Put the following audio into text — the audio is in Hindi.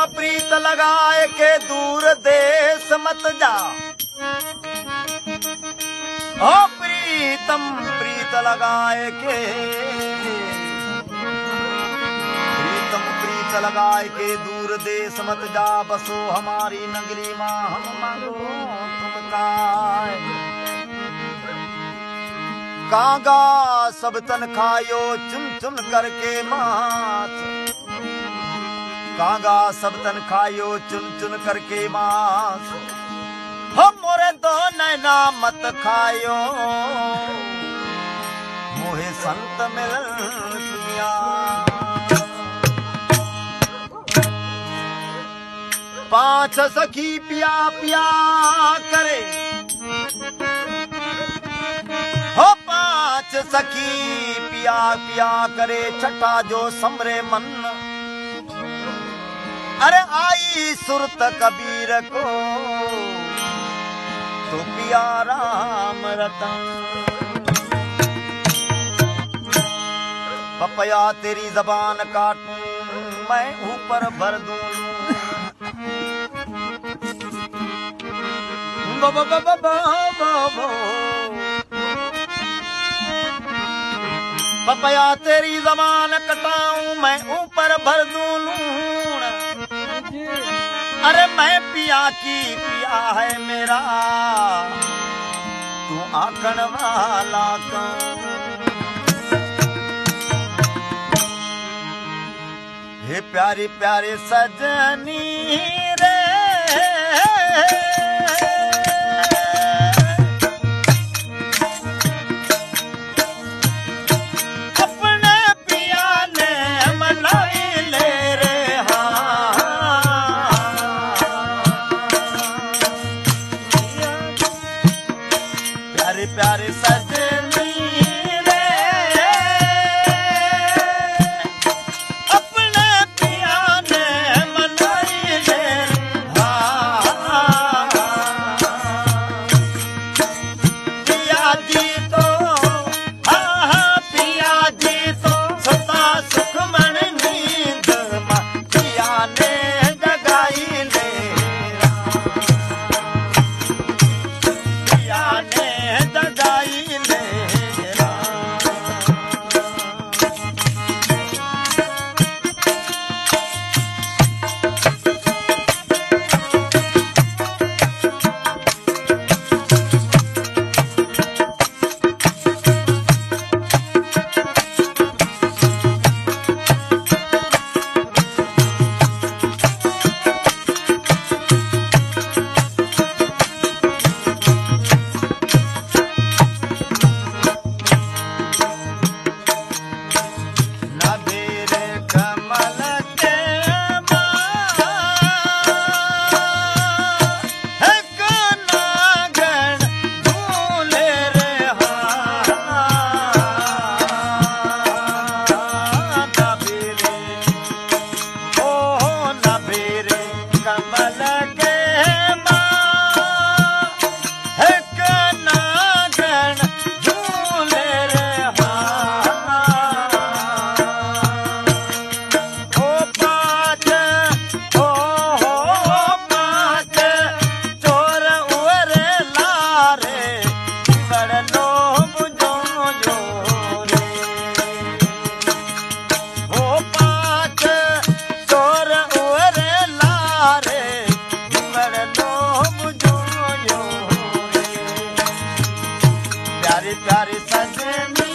प्रीत लगाए के दूर देश मत जा। ओ प्रीतम प्रीत लगाए के, प्रीतम प्रीत लगाए के दूर देश मत जा। बसो हमारी नगरी माँ हम मांगो तुम काय। कांगा सब तन खायो चुन चुन करके मांस। कांगा सब तन खायो चुन चुन करके मांस। हो मोरे दो नैना मत खायो, मोहे संत मिल दुनिया। पांच सखी पिया पिया करे, हो पांच सखी पिया पिया करे। छठा जो समरे मन, अरे आई सुरत कबीर को तो पिया राम रतन। पपया तेरी जबान काटूं मैं ऊपर भर दूं। पपया तेरी जबान कटाऊं मैं ऊपर भर दूं लूण। अरे मैं पिया की पिया है मेरा, तू आकड़ वाला कौन। हे प्यारी प्यारे सजनी रे, अपने पिया ने मनाई ले रे। प्यारे प्यारे सजनी रे, अपने पिया ने मनाई ले। पिया जी तो पिया जी तो सदा सुख मन नींद पिया ने जगाई ले। पिया ने जगाई ले। नबीरे कमल के एक नागण झूले रे। नबीरे ओ नबीरे कमल के एक नागण झूले रे। पांच चोर उरे लारे बड़ लोग जो रे। हो पांच चोर उरे लारे बड़ लोग जो रे। प्यारी प्यारी सजनी